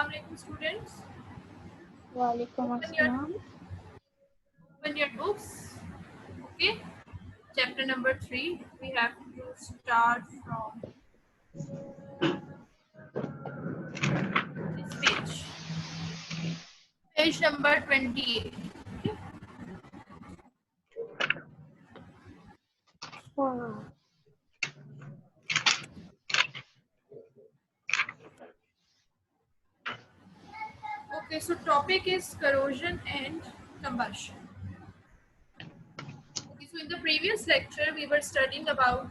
Assalamualaikum students. Walaikum assalam. Open your books. Okay. Chapter number 3. We have to start from this page. Page number 28. Okay. Wow. Okay, so topic is corrosion and combustion. Okay, so in the previous lecture we were studying about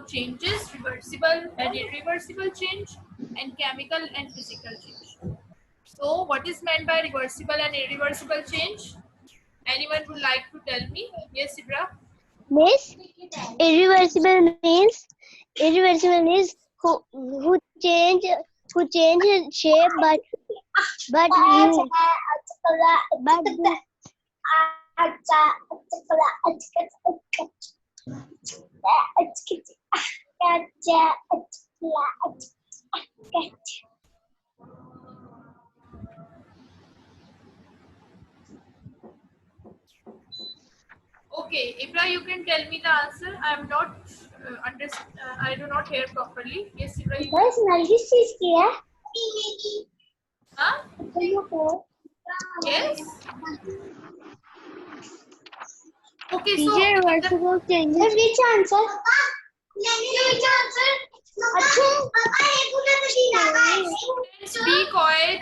changes, reversible and irreversible change, and chemical and physical change. So what is meant by reversible and irreversible change? Anyone would like to tell me? Yes, Ibra? Miss, irreversible is who change his shape but Okay, Ibra, you can tell me the answer. I am not I do not hear properly. Yes, Ibra. You बस नरगिस चीज की है huh? Yes. Okay, so reversible changes. Which answer? Which answer? अच्छा students be quiet.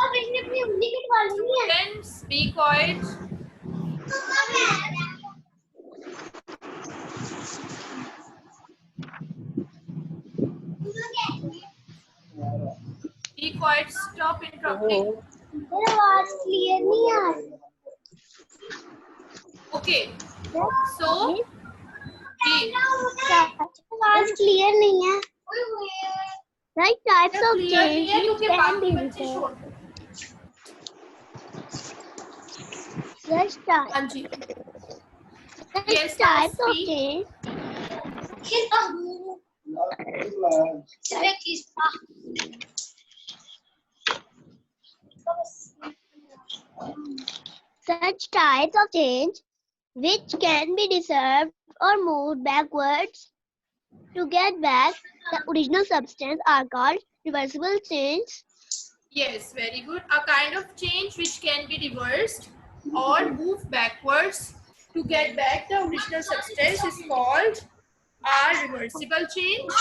अपनी उंगली कटवा ली है Students be quiet. Be quiet. Stop interrupting. मेरा आवाज क्लियर नहीं आ रही Okay. So आवाज क्लियर नहीं है right types of clear नहीं है change क्योंकि can बाकी be बच्चे reversed. शोर Such हाँ जी Yes, types of speak. change such types of change which can be deserved or moved backwards to get back the original substance are called reversible change. Yes, very good. A kind of change which can be reversed or moved backwards to get back the original substance is called a reversible change.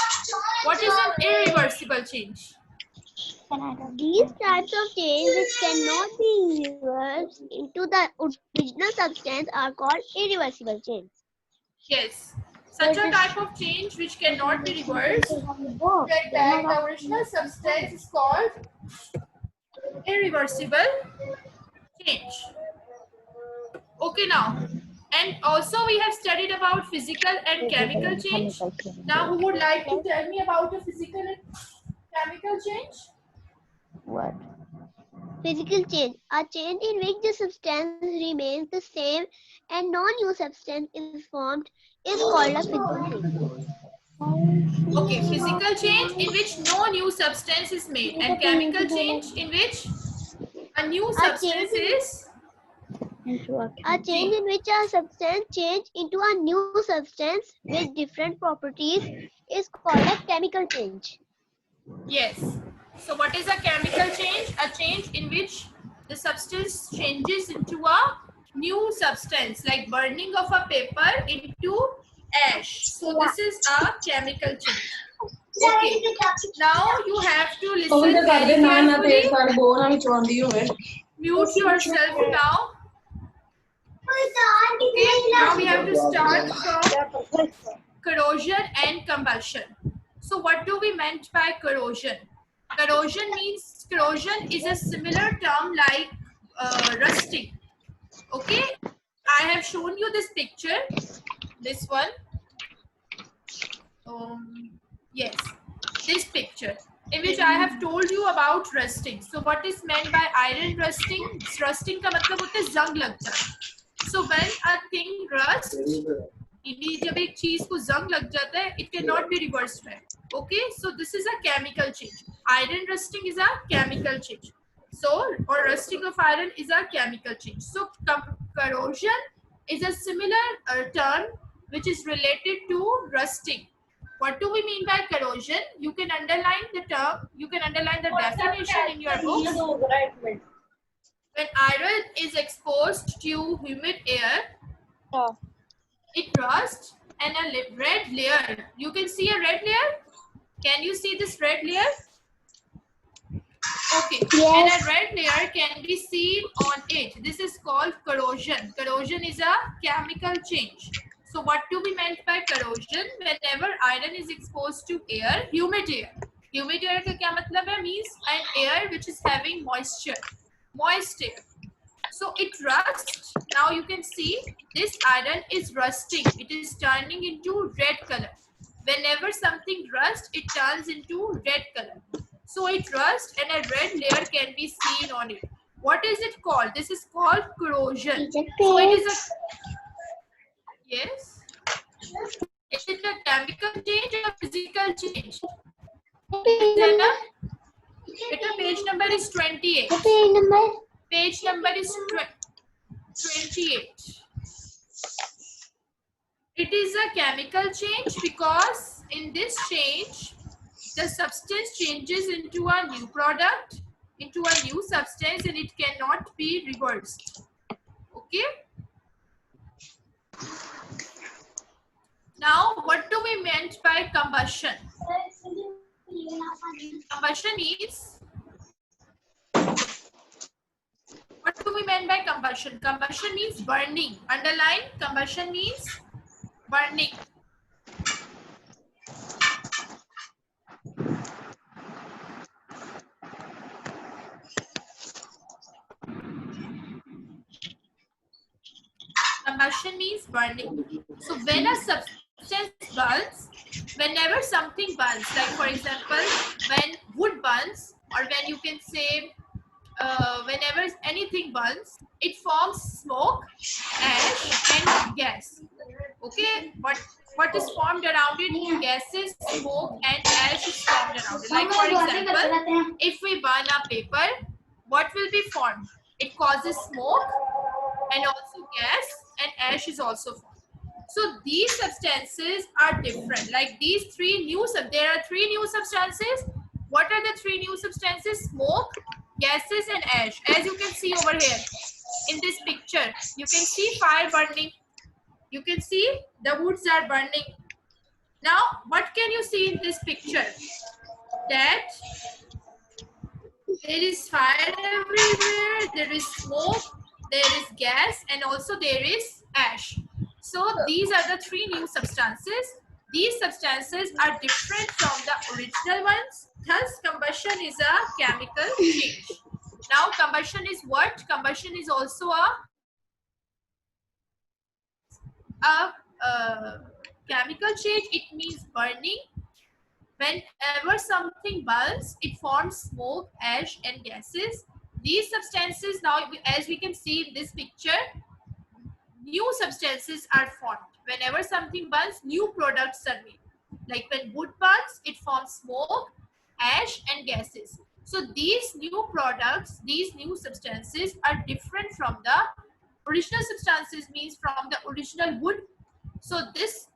What is an irreversible change? These types of change which cannot be reversed into the original substance are called irreversible change. Yes, such a type of change which cannot be reversed to get back the original substance is called irreversible change. Okay, now. And also we have studied about physical and chemical change. Now who would like to tell me about a physical and chemical change? What? Physical change, a change in which the substance remains the same and no new substance is formed, is called a physical change. Okay, physical change in which no new substance is made, and chemical change in which a new substance is A change in which a substance change into a new substance with different properties is called a chemical change. Yes. So what is a chemical change? A change in which the substance changes into a new substance, like burning of a paper into ash. So this is a chemical change. Okay. Now you have to listen very carefully. Mute yourself now. Okay. Now we have to start from corrosion and combustion. So what do we meant by corrosion? Corrosion is a similar term like rusting. Okay, I have shown you this picture, this one. Yes, this picture in which I have told you about rusting. So what is meant by iron rusting? Rusting का मतलब होता है जंग लग जाना. So when a thing rusts, इसीलिए जब एक चीज को जंग लग जाता है, it cannot be reversed back. Okay, so this is a chemical change. Iron rusting is a chemical change. So, or rusting of iron is a chemical change. So, corrosion is a similar term which is related to rusting. What do we mean by corrosion? You can underline the term, you can underline the definition in your books. When iron is exposed to humid air, it rusts and a red layer. You can see a red layer? Can you see this red layer? Okay, Yes. and a red layer can be seen on it. This is called corrosion. Corrosion is a chemical change. So what do we meant by corrosion? Whenever iron is exposed to air, humid air. Humid air का क्या मतलब है? Means an air which is having moisture, moist air. So it rusts. Now you can see this iron is rusting. It is turning into red color. Whenever something rusts, it turns into red color. So it rusts and a red layer can be seen on it. What is it called? This is called corrosion. So it is a, yes. Is it a chemical change or physical change? Beta, page number is 28. Page number is 28. It is a chemical change because in this change, the substance changes into a new product, into a new substance, and it cannot be reversed. Okay? Now, what do we meant by combustion? Combustion is, what do we mean by combustion? Combustion means burning. Underline, combustion means burning. Combustion means burning. So when a substance burns, whenever something burns, like for example, when wood burns, or when you can say whenever anything burns, it forms smoke, ash, and gas. Okay, what is formed around it? Gases, smoke, and ash is formed around it. Like for example, if we burn a paper, what will be formed? It causes smoke and also gas, and ash is also formed. So these substances are different. Like these three new there are three new substances. What are the three new substances? Smoke, gases, and ash. As you can see over here in this picture, you can see fire burning. You can see the woods are burning. Now, what can you see in this picture? That there is fire everywhere, there is smoke, there is gas, and also there is ash. So these are the three new substances. These substances are different from the original ones. Thus, combustion is a chemical change. Now, combustion is what? Combustion is also a chemical change. It means burning. Whenever something burns, it forms smoke, ash, and gases. These substances, now as we can see in this picture, new substances are formed. Whenever something burns, new products are made. Like when wood burns, it forms smoke, ash, and gases. So these new products, these new substances are different from the original substances, means from the original wood. So this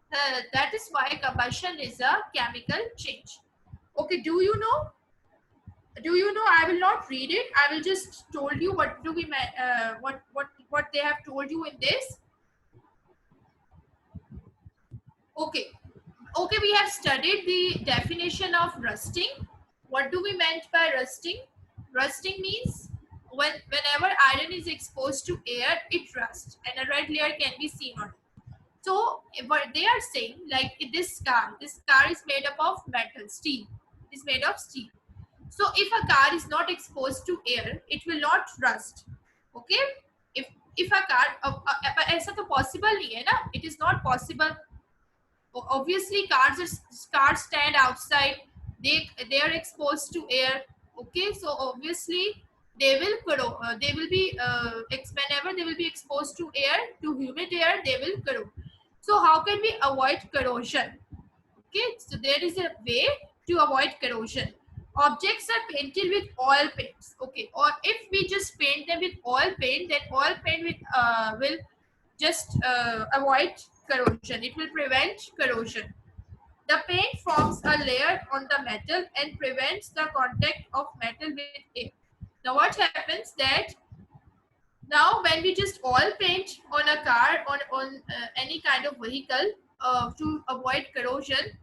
that is why combustion is a chemical change. Okay, do you know? Do you know? I will not read it. I will just told you what do we what they have told you in this. Okay, okay. We have studied the definition of rusting. What do we meant by rusting? Rusting means whenever iron is exposed to air, it rusts, and a red layer can be seen on it. So what they are saying, like this car is made up of metal, steel. It is made of steel. So if a car is not exposed to air, it will not rust. Okay? If a car, ऐसा तो possible नहीं है ना? It is not possible. Obviously, cars stand outside. They are exposed to air. Okay, so obviously they will be whenever they will be exposed to air, to humid air, they will corrode. So So how can we avoid corrosion? Okay, so there is a way to avoid corrosion. Objects are painted with oil paints. Okay, or if we just paint them with oil paint, then oil paint will just avoid corrosion. It will prevent corrosion. The paint forms a layer on the metal and prevents the contact of metal with air. Now what happens that now when we just oil paint on a car, on any kind of vehicle to avoid corrosion,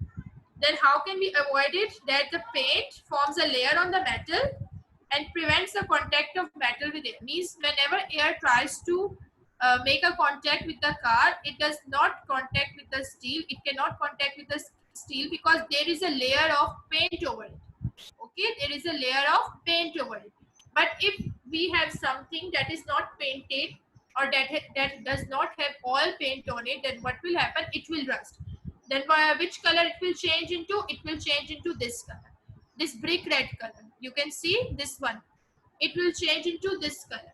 then how can we avoid it? That the paint forms a layer on the metal and prevents the contact of metal with air. Means whenever air tries to make a contact with the car, it does not contact with the steel. It cannot contact with the steel because there is a layer of paint over it. Okay, there is a layer of paint over it. But if we have something that is not painted or that does not have oil paint on it, then what will happen? It will rust. Then which color it will change into? It will change into this color, this brick red color. You can see this one. It will change into this color.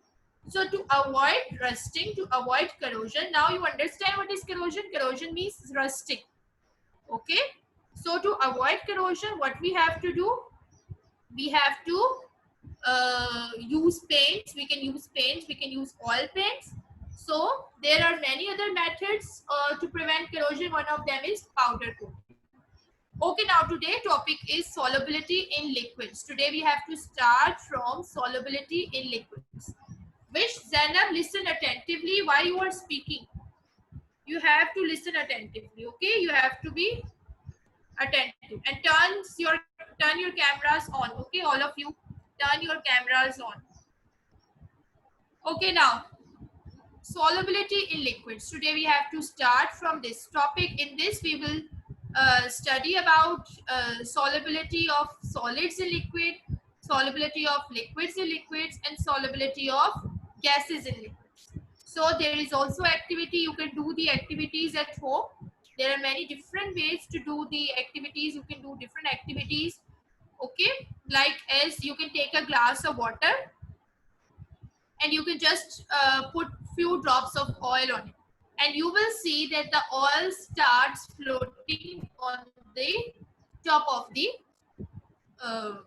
So to avoid rusting, to avoid corrosion, now you understand what is corrosion? Corrosion means rusting. Okay. So to avoid corrosion, what we have to do? We have to use paints. We can use paints. We can use oil paints. So there are many other methods to prevent corrosion. One of them is powder coating. Okay, now today topic is solubility in liquids. Today we have to start from solubility in liquids. Wish Zainab, listen attentively while you are speaking. You have to listen attentively. Okay, you have to be attentive and turn your cameras on. Okay, all of you, turn your cameras on. Okay, now solubility in liquids. Today we have to start from this topic. In this we will study about solubility of solids in liquid, solubility of liquids in liquids, and solubility of gases in liquids. So there is also activity. You can do the activities at home. There are many different ways to do the activities. You can do different activities. Okay, like as you can take a glass of water and you can just put few drops of oil on it, and you will see that the oil starts floating on the top of the uh,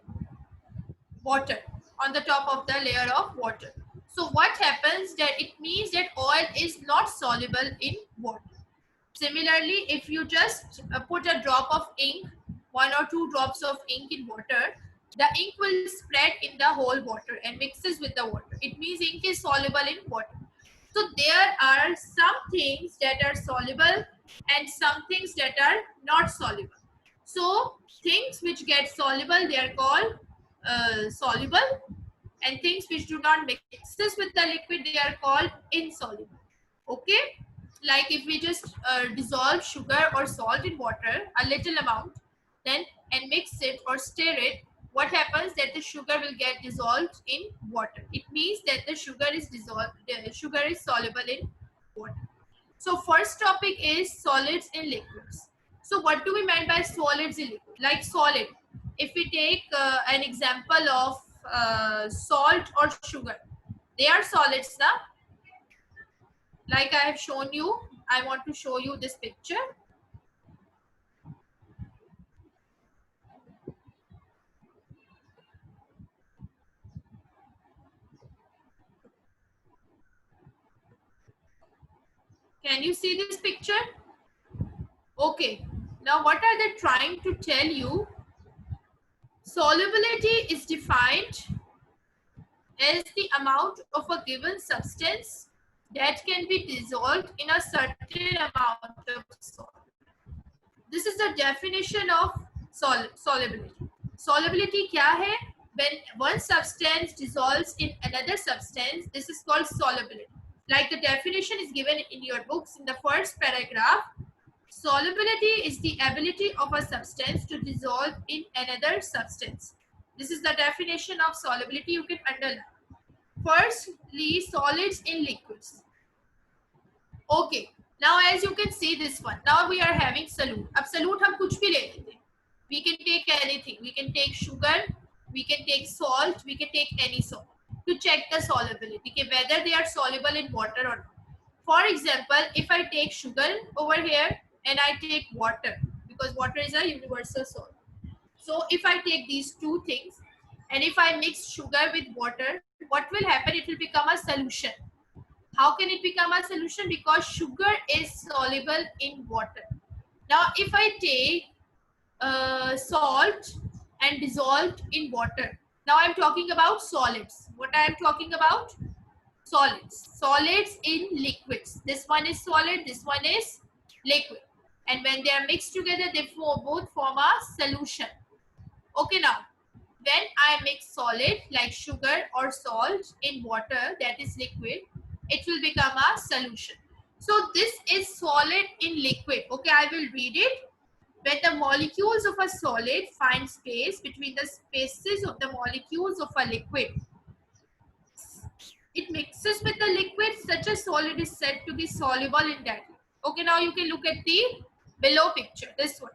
water, on the top of the layer of water. So what happens? That it means that oil is not soluble in water. Similarly, if you just put a drop of ink, 1 or 2 drops of ink in water, the ink will spread in the whole water and mixes with the water. It means ink is soluble in water. So there are some things that are soluble and some things that are not soluble. So things which get soluble, they are called soluble, and things which do not mixes with the liquid, they are called insoluble. Okay, like if we just dissolve sugar or salt in water, a little amount, then and mix it or stir it, what happens? That the sugar will get dissolved in water. It means that the sugar is dissolved, the sugar is soluble in water. So first topic is solids in liquids. So what do we mean by solids in liquid? Like solid, if we take an example of salt or sugar, they are solids now. Like I have shown you, I want to show you this picture. Can you see this picture? Okay. Now what are they trying to tell you? Solubility is defined as the amount of a given substance that can be dissolved in a certain amount of salt. This is the definition of solubility. Solubility kya hai? When one substance dissolves in another substance, this is called solubility. Like the definition is given in your books in the first paragraph. Solubility is the ability of a substance to dissolve in another substance. This is the definition of solubility. You can underline. Firstly, solids in liquids. Okay. Now as you can see this one. Now we are having solute. अब solute हम कुछ भी ले लेते हैं. We can take anything. We can take sugar. We can take salt. We can take any salt to check the solubility, whether they are soluble in water or not. For example, if I take sugar over here and I take water, because water is a universal solvent. So if I take these two things and if I mix sugar with water, what will happen? It will become a solution. How can it become a solution? Because sugar is soluble in water. Now if I take salt and dissolved in water, now I'm talking about solids. What I am talking about? Solids in liquids. This one is solid, this one is liquid, and when they are mixed together they both form a solution. Okay, now when I mix solid like sugar or salt in water, that is liquid, it will become a solution. So this is solid in liquid. Okay, I will read it. When the molecules of a solid find space between the spaces of the molecules of a liquid, it mixes with the liquid, such a solid is said to be soluble in that. Okay, now you can look at the below picture, this one.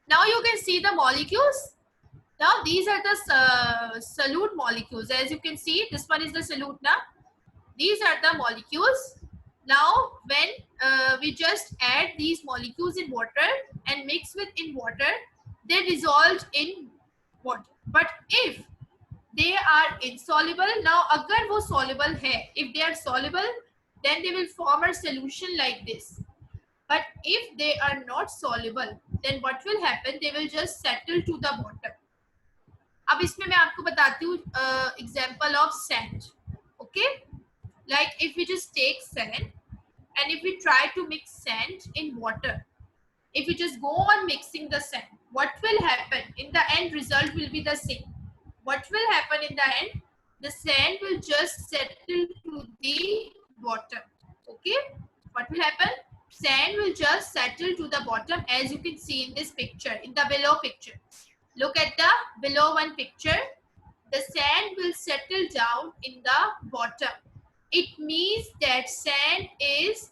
Now you can see the molecules. Now these are the solute molecules. As you can see, this one is the solute now. These are the molecules. Now when we just add these molecules in water and mix with in water, they dissolved in water. But if they are insoluble, now agar wo soluble hai, if they are soluble, then they will form a solution like this. But if they are not soluble, then what will happen? They will just settle to the bottom. अब इसमें मैं आपको बताती हूँ example of sand. Okay, like if we just take sand and if we try to mix sand in water, if we just go on mixing the sand, what will happen? In the end, result will be the same. What will happen in the end? The sand will just settle to the bottom. Okay, what will happen? Sand will just settle to the bottom, as you can see in this picture, in the below picture. Look at the below one picture. The sand will settle down in the bottom. It means that sand is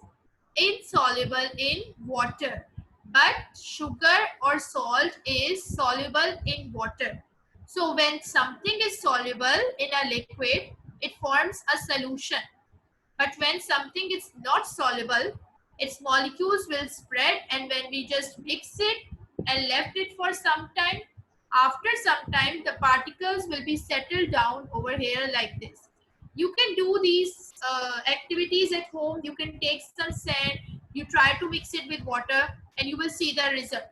insoluble in water, but sugar or salt is soluble in water. So when something is soluble in a liquid, it forms a solution. But when something is not soluble, its molecules will spread, and when we just mix it and left it for some time, after some time the particles will be settled down over here like this. You can do these activities at home. You can take some sand, you try to mix it with water, and you will see the result.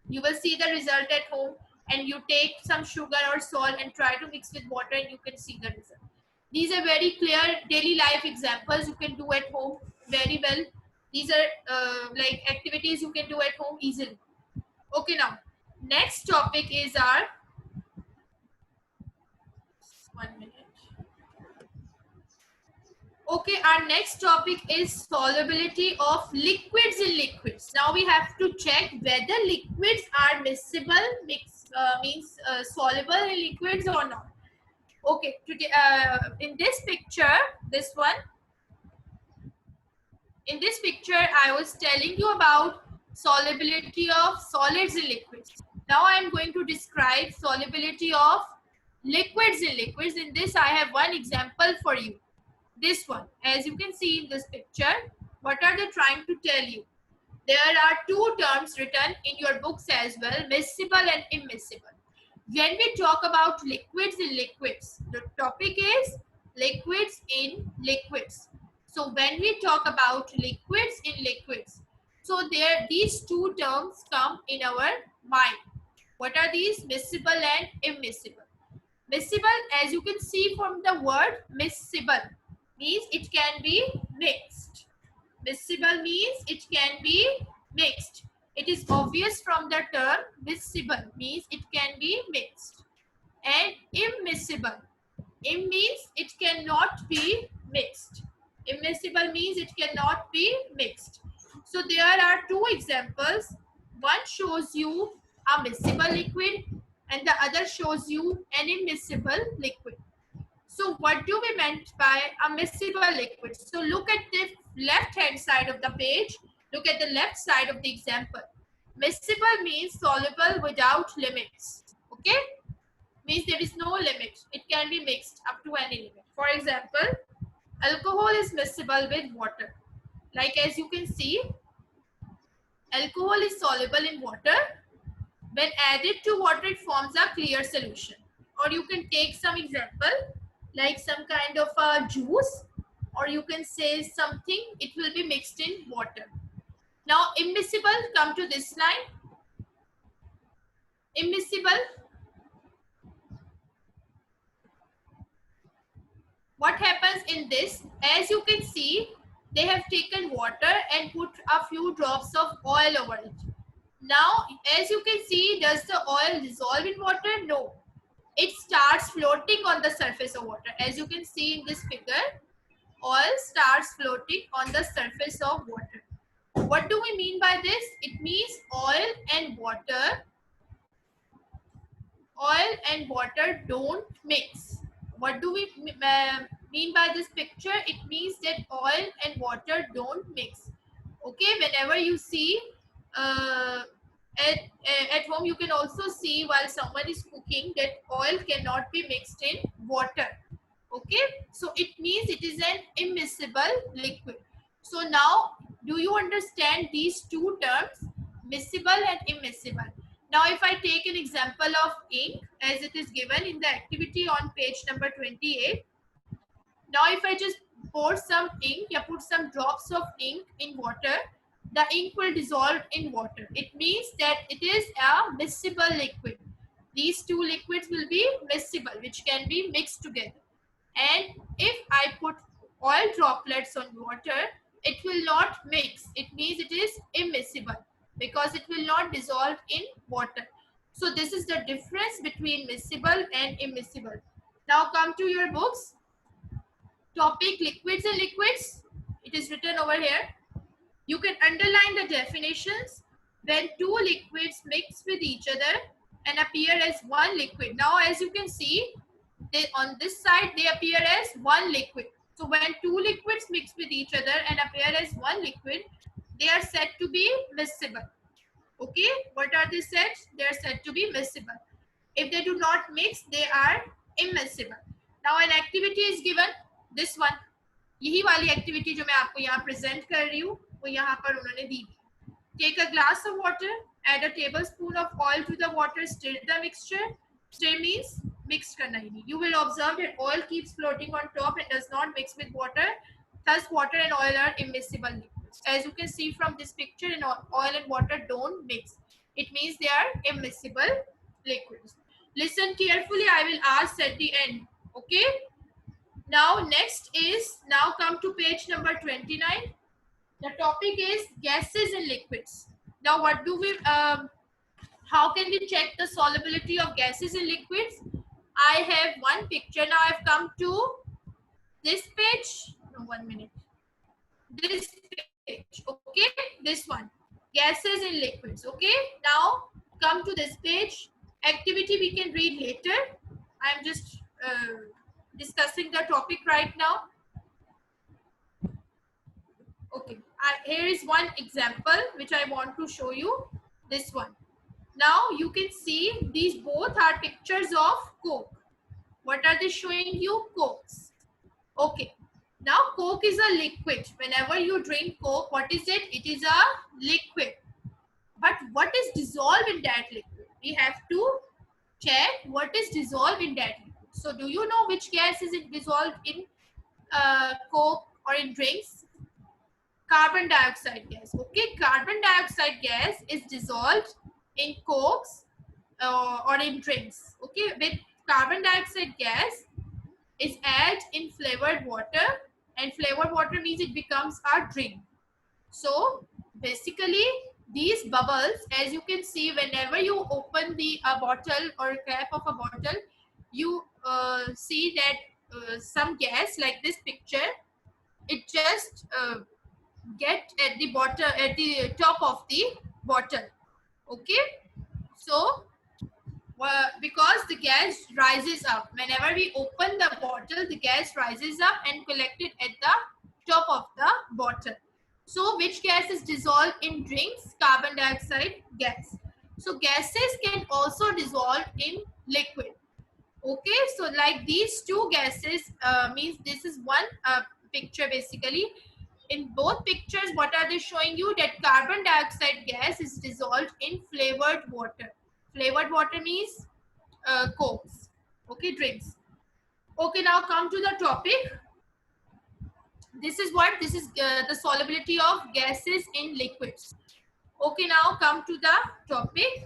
You will see the result at home, and you take some sugar or salt and try to mix with water, and you can see the result. These are very clear daily life examples you can do at home very well. These are like activities you can do at home easily. Okay, now next topic is our 1 minute. Okay, our next topic is solubility of liquids in liquids. Now we have to check whether liquids are miscible, means soluble in liquids or not. Okay, today in this picture, this one, in this picture I was telling you about solubility of solids in liquids. Now I am going to describe solubility of liquids in liquids. In this I have one example for you. This one, as you can see in this picture, what are they trying to tell you? There are two terms written in your books as well, miscible and immiscible. When we talk about liquids in liquids, the topic is liquids in liquids. So when we talk about liquids in liquids, so these two terms come in our mind. What are these? Miscible and immiscible. Miscible, as you can see from the word miscible, means it can be mixed. Miscible means it can be mixed. It is obvious from the term miscible, means it can be mixed. And immiscible, im means it cannot be mixed. Immiscible means it cannot be mixed. So there are two examples. One shows you a miscible liquid and the other shows you an immiscible liquid. So what do we meant by a miscible liquid? So look at the left hand side of the page. Look at the left side of the example. Miscible means soluble without limits. Okay? Means there is no limit. It can be mixed up to any limit. For example, Alcohol is miscible with water. Like as you can see, alcohol is soluble in water. When added to water, it forms a clear solution. Or you can take some example, like some kind of a juice, or you can say something, it will be mixed in water. Now, immiscible, come to this line. Immiscible. What happens in this? As you can see, they have taken water and put a few drops of oil over it. Now, as you can see, does the oil dissolve in water? No. It starts floating on the surface of water. As you can see in this figure, oil starts floating on the surface of water. What do we mean by this? It means oil and water don't mix. What do we mean by this picture? It means that oil and water don't mix. Okay, whenever you see uh, at home, you can also see while someone is cooking that oil cannot be mixed in water. Okay, so it means it is an immiscible liquid. So now, do you understand these two terms, miscible and immiscible? Now, if I take an example of ink as it is given in the activity on page number 28. Now, if I just pour some ink, or put some drops of ink in water, the ink will dissolve in water. It means that it is a miscible liquid. These two liquids will be miscible, which can be mixed together. And if I put oil droplets on water, it will not mix. It means it is immiscible because it will not dissolve in water. So this is the difference between miscible and immiscible. Now come to your books. Topic liquids and liquids. It is written over here. You can underline the definitions. When two liquids mix with each other and appear as one liquid. Now as you can see, on this side they appear as one liquid. So when two liquids mix with each other and appear as one liquid, they are said to be miscible. Okay, what are they said? They are said to be miscible. If they do not mix, they are immiscible. Now an activity is given, this one. यही वाली activity जो मैं आपको यहाँ present कर रही हूँ, वो यहाँ पर उन्होंने दी. Take a glass of water, add a tablespoon of oil to the water, stir the mixture. Stir means mix करना ही नहीं. You will observe that oil keeps floating on top and does not mix with water. Thus, water and oil are immiscible liquids. As you can see from this picture, oil and water don't mix. It means they are immiscible liquids. Listen carefully. I will ask at the end. Okay. Now, next is, now come to page number 29. The topic is gases and liquids. Now, what do we, how can we check the solubility of gases and liquids? I have one picture. Now, I've come to this page. No, 1 minute. This page. Okay, this one. Gases and liquids. Okay, now come to this page. Activity we can read later. I'm just discussing the topic right now. Okay, here is one example which I want to show you. This one. Now you can see these both are pictures of Coke. What are they showing you? Cokes. Okay. Now Coke is a liquid. Whenever you drink Coke, what is it? It is a liquid. But what is dissolved in that liquid? We have to check what is dissolved in that liquid. So do you know which gas is it dissolved in Coke or in drinks? Carbon dioxide gas. Okay, carbon dioxide gas is dissolved in Cokes or in drinks. Okay, with carbon dioxide gas is added in flavored water, and flavored water means it becomes a drink. So basically these bubbles, as you can see, whenever you open the bottle or cap of a bottle, you see that some gas, like this picture, it just get at the bottom, at the top of the bottle. Okay, so because the gas rises up, whenever we open the bottle, the gas rises up and collected at the top of the bottle. So which gas is dissolved in drinks? Carbon dioxide gas. So gases can also dissolve in liquid. Okay, so like these two gases means this is one picture basically. In both pictures, what are they showing you? That carbon dioxide gas is dissolved in flavored water. Flavored water means cokes, okay, drinks. Okay, now come to the topic. This is what? This is the solubility of gases in liquids. Okay, now come to the topic.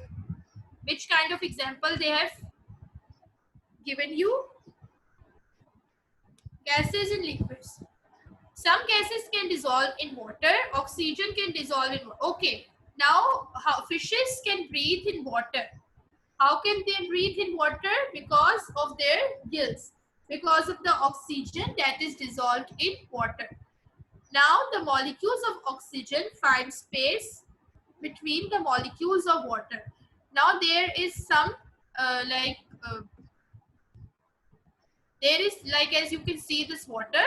Which kind of example they have given you? Gases in liquids. Some gases can dissolve in water. Oxygen can dissolve in water. Okay. Now, how fishes can breathe in water. How can they breathe in water? Because of their gills. Because of the oxygen that is dissolved in water. Now, the molecules of oxygen find space between the molecules of water. Now, there is some there is as you can see this water,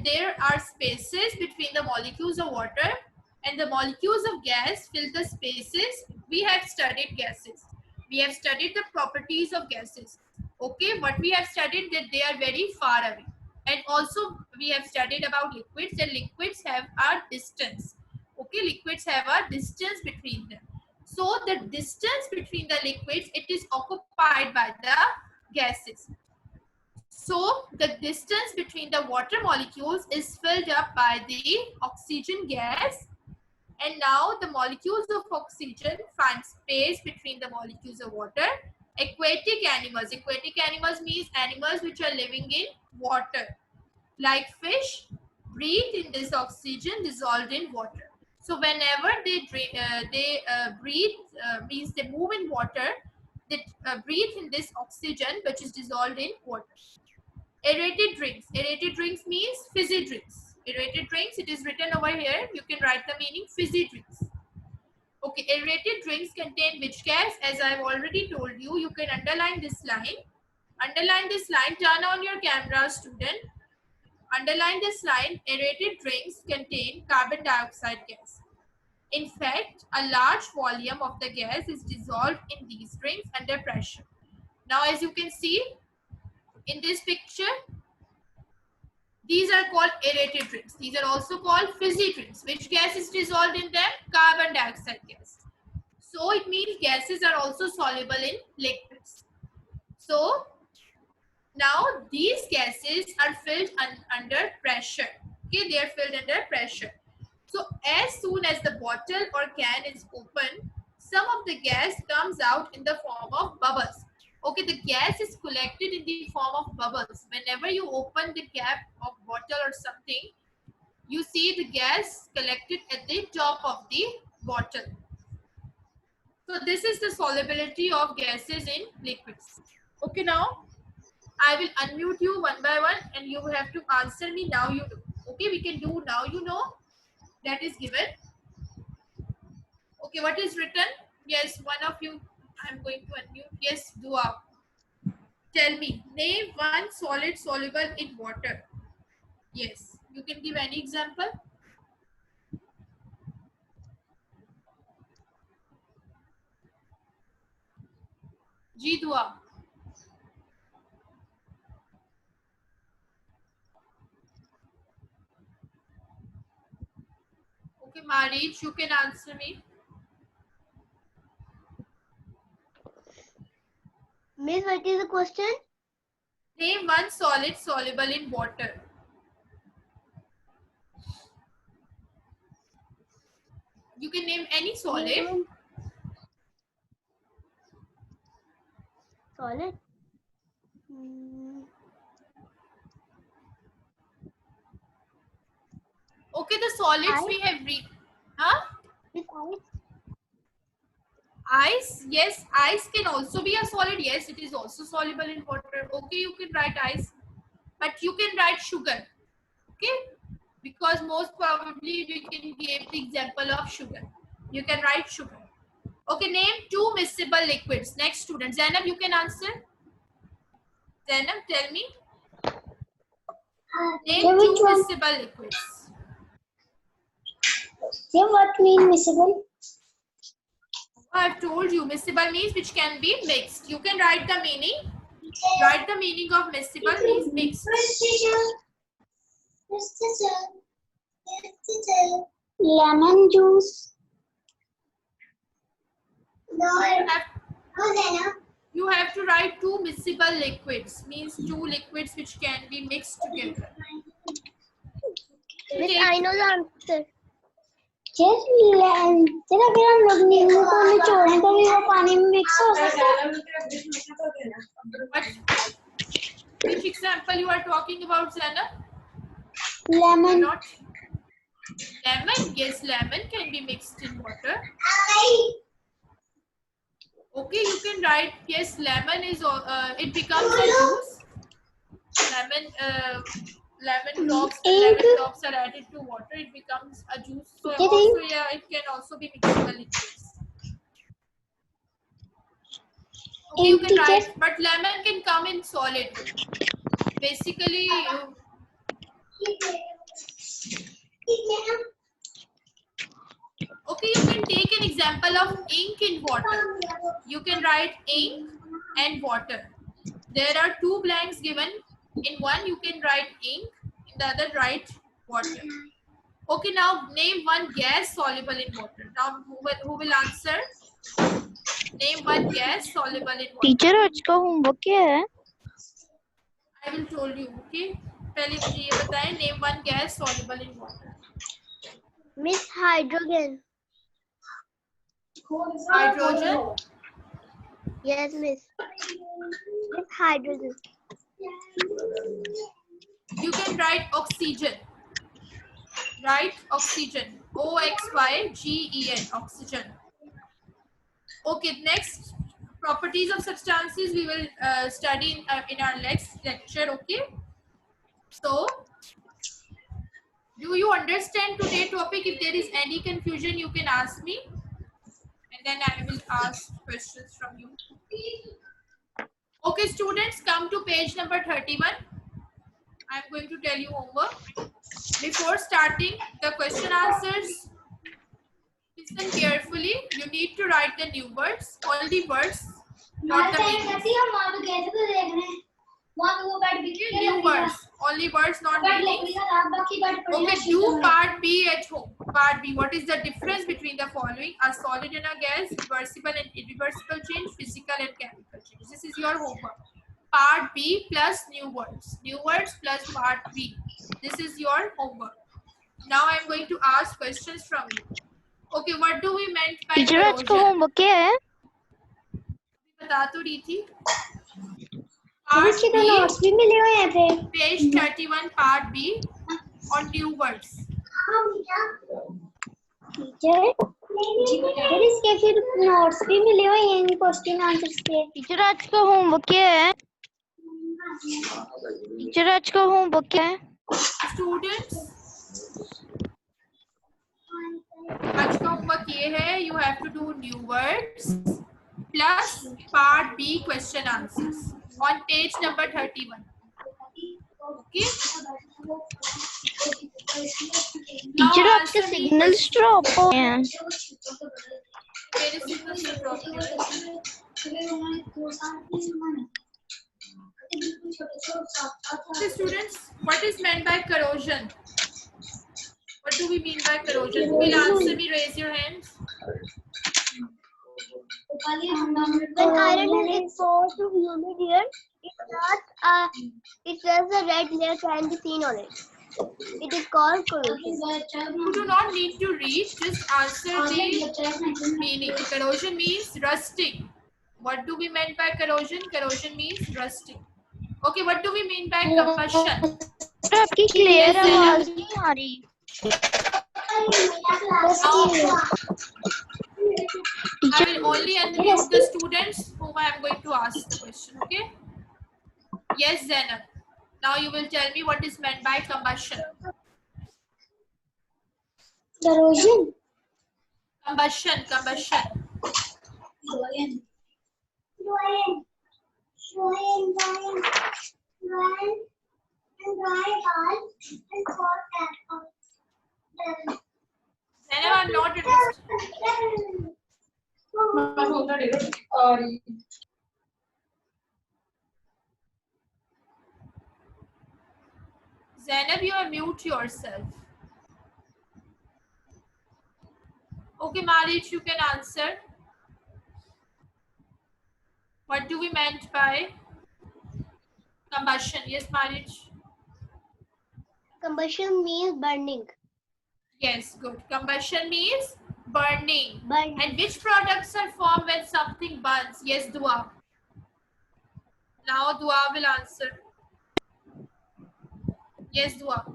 there are spaces between the molecules of water, and the molecules of gas fill the spaces. We have studied gases. We have studied the properties of gases. Okay, what we have studied, that they are very far away. And also we have studied about liquids, and liquids have a distance. Okay, liquids have a distance between them. So the distance between the liquids, it is occupied by the gases. So the distance between the water molecules is filled up by the oxygen gas, and now the molecules of oxygen find space between the molecules of water. Aquatic animals means animals which are living in water, like fish, breathe in this oxygen dissolved in water. So whenever they breathe, means they move in water, they breathe in this oxygen which is dissolved in water. Aerated drinks. Aerated drinks means fizzy drinks. Aerated drinks, it is written over here. You can write the meaning, fizzy drinks. Okay, aerated drinks contain which gas? As I've already told you, you can underline this line. Underline this line. Turn on your camera, student. Underline this line. Aerated drinks contain carbon dioxide gas. In fact, a large volume of the gas is dissolved in these drinks under pressure. Now, as you can see, in this picture, these are called aerated drinks. These are also called fizzy drinks. Which gas is dissolved in them? Carbon dioxide gas. So it means gases are also soluble in liquids. So now these gases are filled under pressure. Okay, they are filled under pressure. So as soon as the bottle or can is open, some of the gas comes out in the form of bubbles. Okay, the gas is collected in the form of bubbles. Whenever you open the cap of bottle or something, you see the gas collected at the top of the bottle. So this is the solubility of gases in liquids. Okay, now I will unmute you one by one and you have to answer me now you know. Okay, we can do now you know. That is given. Okay, what is written? Yes, one of you, I'm going to unmute. Yes, Dua. Tell me, name one solid soluble in water. Yes, you can give any example. Ji Dua. Okay, Marich, you can answer me. Miss, what is the question? Name one solid soluble in water. You can name any solid. Solid? Okay, the solids Ice? we have read. Huh? With ice? Ice, yes, ice can also be a solid. Yes, it is also soluble in water. Okay, you can write ice, but you can write sugar. Okay, because most probably we can give the example of sugar. You can write sugar. Okay, name two miscible liquids. Next student, Zainab, you can answer. Zainab, tell me. Name two miscible liquids. What means miscible? I've told you, miscible means which can be mixed. You can write the meaning. Write the meaning of miscible means mixed. Yes, teacher. Yes, teacher. Lemon juice. No, You have to write two miscible liquids, means two liquids which can be mixed together. Miss, I know the answer. चलो फिर हम लोग नींबू को निचोड़ें तो भी वो पानी में मिक्स हो सकता है. Which example you are talking about, Zana? Lemon. Not lemon. Yes, lemon can be mixed in water. Okay, you can write yes. Lemon is it becomes a juice. Lemon drops are added to water. It becomes a juice. So also, yeah, it can also be mixable liquids. Okay, you can write, but lemon can come in solid. Basically, okay, you can take an example of ink in water. You can write ink and water. There are two blanks given. In one, you can write ink. In the other, write water. Okay, now name one gas soluble in water. Now, who will answer? Name one gas soluble in water. Teacher, आज का homework क्या है? I will tell you. Okay. पहले मुझे ये बताएं. Name one gas soluble in water. Miss, hydrogen. Hydrogen. Yes, miss. Miss, hydrogen. You can write oxygen. Write oxygen. O-X-Y-G-E-N. Oxygen. Okay, next properties of substances we will study in our next lecture. Okay. So, do you understand today's topic? If there is any confusion, you can ask me. And then I will ask questions from you. Okay, students, come to page number 31. I am going to tell you homework. Before starting the question answers, listen carefully. You need to write the new words, only words, not the meanings. New words, only words, not meanings. Okay, do part B at home. Part B, what is the difference between the following? A solid and a gas, reversible and irreversible change, physical and chemical change. This is your homework. Part B plus new words. New words plus part B. This is your homework. Now I am going to ask questions from you. Okay, what do we meant by Teacher, आज का corrosion? homework क्या है? बता तो रही थी. Part B, notes भी मिले हुए हैं पे. page 31, part B on new words. Teacher, इसके फिर नोट्स भी मिले हुए हैं इन क्वेश्चन आंसर्स के. टीचर, आज का होमवर्क क्या है? टीचर, आज का होमवर्क क्या है? Students, आज का होमवर्क ये है. You have to do new words plus part B question answers on page number 31. Okay. Teacher, आपके सिग्नल्स ड्रॉप हो गए हैं. मेरे signals तो drop हो गए. Okay, students, what is meant by corrosion? What do we mean by corrosion? Who will answer me? Raise your hands. When iron is exposed to humid air, it has a red layer can be seen on it. It is called corrosion. You do not need to read, just answer the meaning. Corrosion means rusting. What do we mean by corrosion? Corrosion means rusting. Okay, what do we mean by combustion? आपकी clear आवाज नहीं आ रही. I will only unmute the students whom I am going to ask the question. Okay? Yes, Zainab. Now you will tell me what is meant by combustion. Corrosion. Combustion. Zainab, I'm not interested. Zainab, you are mute yourself. Okay, Marich, you can answer. What do we meant by combustion? Yes, Marich. Combustion means burning. Yes, good. Combustion means burning. Burning. And which products are formed when something burns? Yes, Dua. Now Dua will answer. Yes, Dua.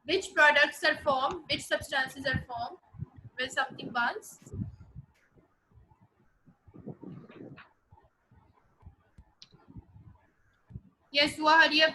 Which products are formed? Which substances are formed when something burns? Yes, Dua, hurry up.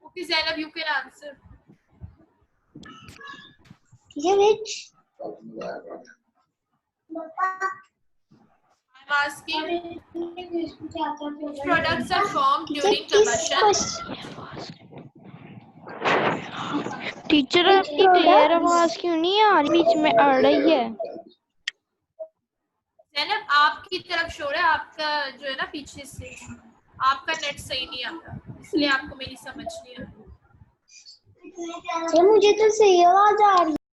Okay, Zainab, you can answer. Which? I'm asking which products are formed during combustion. Teacher आपकी clear आवाज क्यों नहीं आ रही, बीच में अड़ रही है। जैनब, आपकी तरफ शोर है, आपका जो है ना पीछे से आपका नेट सही नहीं आता, इसलिए आपको मेरी समझ नहीं आ रही। मुझे तो सही आवाज आ रही